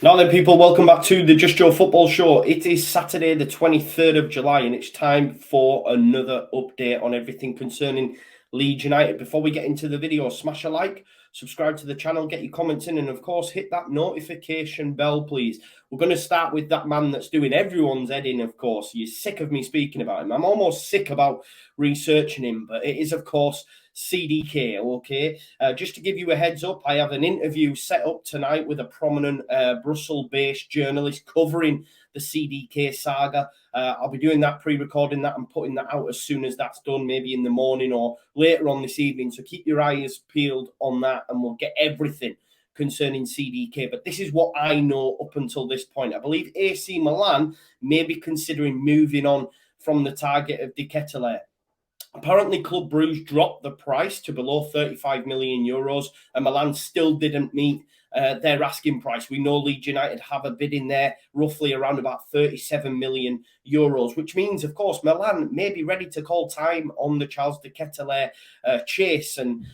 Now then, people, welcome back to the Just Joe Football Show. It is Saturday, the 23rd of July, and it's time for another update on everything concerning Leeds United. Before we get into the video, smash a like, subscribe to the channel, get your comments in, and of course, hit that notification bell, please. We're going to start with that man that's doing everyone's head in, of course. You're sick of me speaking about him. I'm almost sick about researching him, but it is, of course, CDK, okay? Just to give you a heads up, I have an interview set up tonight with a prominent Brussels-based journalist covering the CDK saga. I'll be doing that, pre-recording that and putting that out as soon as that's done, maybe in the morning or later on this evening. So keep your eyes peeled on that and we'll get everything concerning CDK. But this is what I know up until this point. I believe AC Milan may be considering moving on from the target of De Ketelaere. Apparently, Club Brugge dropped the price to below 35 million euros, and Milan still didn't meet their asking price. We know Leeds United have a bid in there roughly around about 37 million euros, which means, of course, Milan may be ready to call time on the Charles De Ketelaere chase, and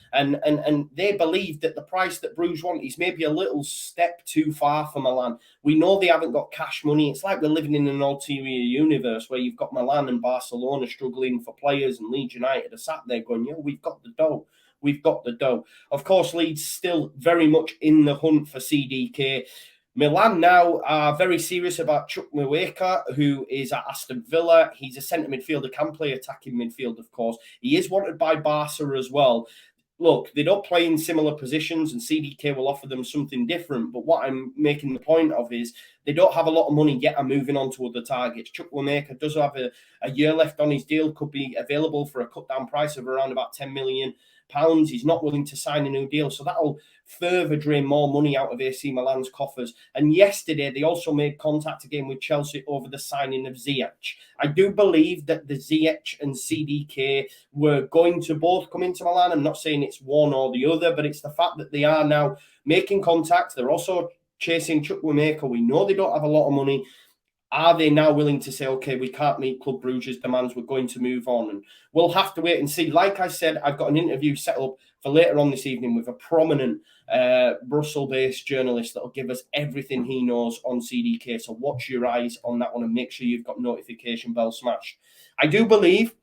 they believe that the price that Brugge want is maybe a little step too far for Milan. We know they haven't got cash money. It's like we're living in an ulterior universe where you've got Milan and Barcelona struggling for players, and Leeds United are sat there going, "Yeah, we've got the dough. We've got the dough." Of course, Leeds still very much in the hunt for CDK. Milan now are very serious about Chukwuemeka, who is at Aston Villa. He's a centre midfielder, can play attacking midfield, of course. He is wanted by Barca as well. Look, they don't play in similar positions, and CDK will offer them something different. But what I'm making the point of is they don't have a lot of money yet and moving on to other targets. Chukwuemeka does have a year left on his deal, could be available for a cut-down price of around about £10 million. He's not willing to sign a new deal, so that'll further drain more money out of AC Milan's coffers. And yesterday, they also made contact again with Chelsea over the signing of Ziyech. I do believe that the Ziyech and CDK were going to both come into Milan. I'm not saying it's one or the other, but it's the fact that they are now making contact. They're also chasing Chukwuemeka. We know they don't have a lot of money. Are they now willing to say, okay, we can't meet Club Brugge's demands, we're going to move on? And we'll have to wait and see. Like I said, I've got an interview set up for later on this evening with a prominent Brussels-based journalist that will give us everything he knows on CDK. So watch your eyes on that one and make sure you've got notification bell smashed. I do believe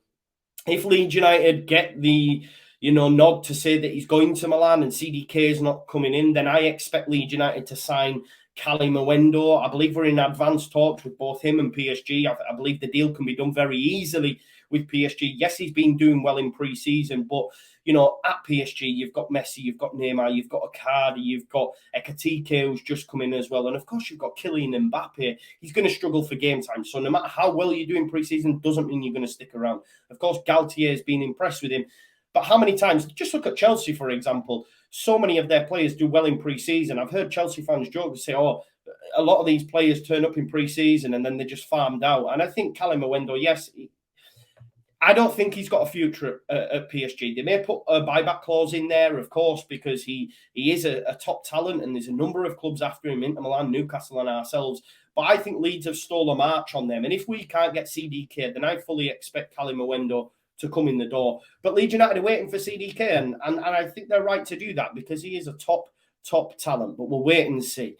if Leeds United get the nod to say that he's going to Milan and CDK is not coming in, then I expect Leeds United to sign Kalimuendo. I believe we're in advanced talks with both him and PSG. I believe the deal can be done very easily with PSG. Yes, he's been doing well in pre-season, but at PSG, you've got Messi, you've got Neymar, you've got Icardi, you've got Ekitike, who's just come in as well. And of course, you've got Kylian Mbappe. He's going to struggle for game time. So no matter how well you do in pre-season, doesn't mean you're going to stick around. Of course, Galtier has been impressed with him. But how many times, just look at Chelsea, for example, so many of their players do well in pre-season. I've heard Chelsea fans joke and say, oh, a lot of these players turn up in pre-season and then they're just farmed out. And I think Kalimuendo, yes, I don't think he's got a future at PSG. They may put a buyback clause in there, of course, because he is a top talent and there's a number of clubs after him, Inter Milan, Newcastle and ourselves. But I think Leeds have stole a march on them. And if we can't get CDK, then I fully expect Kalimuendo to come in the door. But Leeds United are waiting for CDK, and I think they're right to do that because he is a top talent. But we'll wait and see.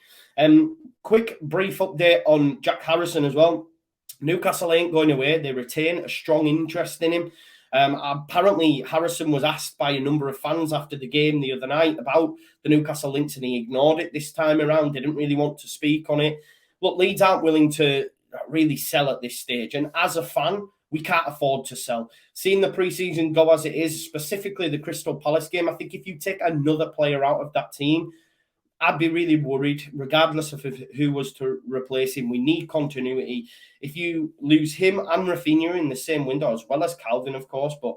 Quick, brief update on Jack Harrison as well. Newcastle ain't going away. They retain a strong interest in him. Apparently, Harrison was asked by a number of fans after the game the other night about the Newcastle links, and he ignored it this time around. Didn't really want to speak on it. Look, Leeds aren't willing to really sell at this stage. And as a fan, we can't afford to sell. Seeing the preseason go as it is, specifically the Crystal Palace game, I think if you take another player out of that team, I'd be really worried, regardless of who was to replace him. We need continuity. If you lose him and Rafinha in the same window, as well as Calvin, of course, but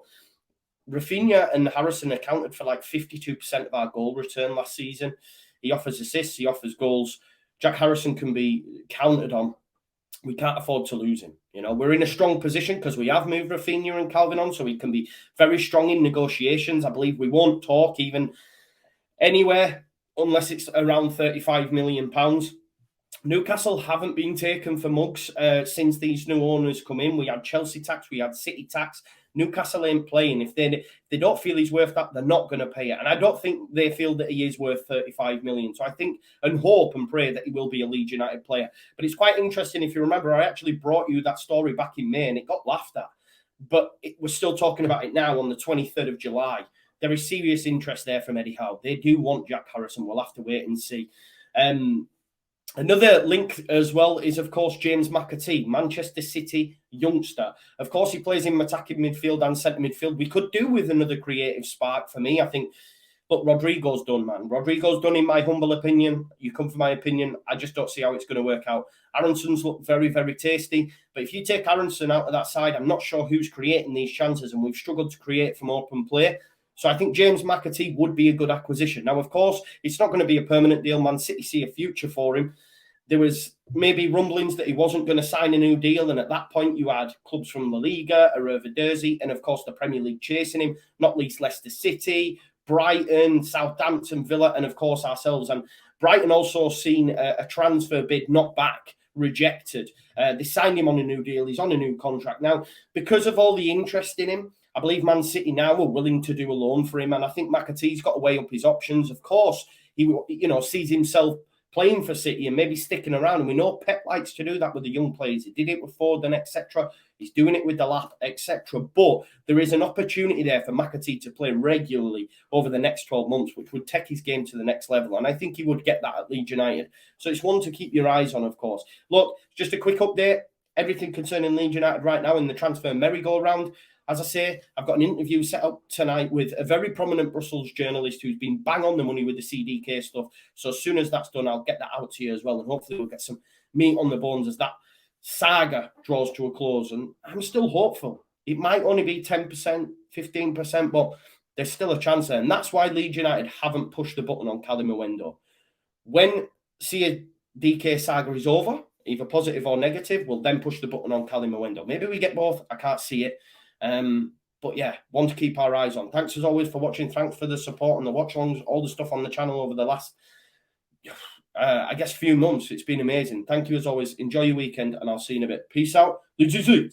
Rafinha and Harrison accounted for like 52% of our goal return last season. He offers assists, he offers goals. Jack Harrison can be counted on. We can't afford to lose him. We're in a strong position because we have moved Rafinha and Calvin on, so we can be very strong in negotiations. I believe we won't talk even anywhere unless it's around £35 million. Newcastle haven't been taken for mugs since these new owners come in. We had Chelsea tax, we had City tax. Newcastle ain't playing. If they don't feel he's worth that, they're not going to pay it. And I don't think they feel that he is worth 35 million. So I think and hope and pray that he will be a Leeds United player. But it's quite interesting. If you remember, I actually brought you that story back in May and it got laughed at. But we're still talking about it now on the 23rd of July. There is serious interest there from Eddie Howe. They do want Jack Harrison. We'll have to wait and see. Another link as well is, of course, James McAtee, Manchester City youngster. Of course, he plays in attacking midfield and centre midfield. We could do with another creative spark for me. I think, look, Rodrigo's done, man. Rodrigo's done, in my humble opinion. You come for my opinion. I just don't see how it's going to work out. Aronson's looked very, very tasty. But if you take Aronson out of that side, I'm not sure who's creating these chances. And we've struggled to create from open play. So I think James McAtee would be a good acquisition. Now, of course, it's not going to be a permanent deal. Man City see a future for him. There was maybe rumblings that he wasn't going to sign a new deal. And at that point, you had clubs from La Liga, Eredivisie, and of course, the Premier League chasing him, not least Leicester City, Brighton, Southampton, Villa, and of course, ourselves. And Brighton also seen a transfer bid knocked back, rejected. They signed him on a new deal. He's on a new contract. Now, because of all the interest in him, I believe Man City now are willing to do a loan for him. And I think McAtee's got to weigh up his options. Of course, he sees himself playing for City and maybe sticking around. And we know Pep likes to do that with the young players. He did it with Foden, etc. He's doing it with the Lap, etc. But there is an opportunity there for McAtee to play regularly over the next 12 months, which would take his game to the next level. And I think he would get that at Leeds United. So it's one to keep your eyes on, of course. Look, just a quick update. Everything concerning Leeds United right now in the transfer merry-go-round. As I say, I've got an interview set up tonight with a very prominent Brussels journalist who's been bang on the money with the CDK stuff. So as soon as that's done, I'll get that out to you as well. And hopefully we'll get some meat on the bones as that saga draws to a close. And I'm still hopeful. It might only be 10%, 15%, but there's still a chance there. And that's why Leeds United haven't pushed the button on Kalimuendo. When CDK saga is over, either positive or negative, we'll then push the button on Kalimuendo. Maybe we get both. I can't see it. But yeah, one to keep our eyes on. Thanks as always for watching. Thanks for the support and the watch-alongs, all the stuff on the channel over the last, I guess, few months. It's been amazing. Thank you as always. Enjoy your weekend, and I'll see you in a bit. Peace out. Leeds.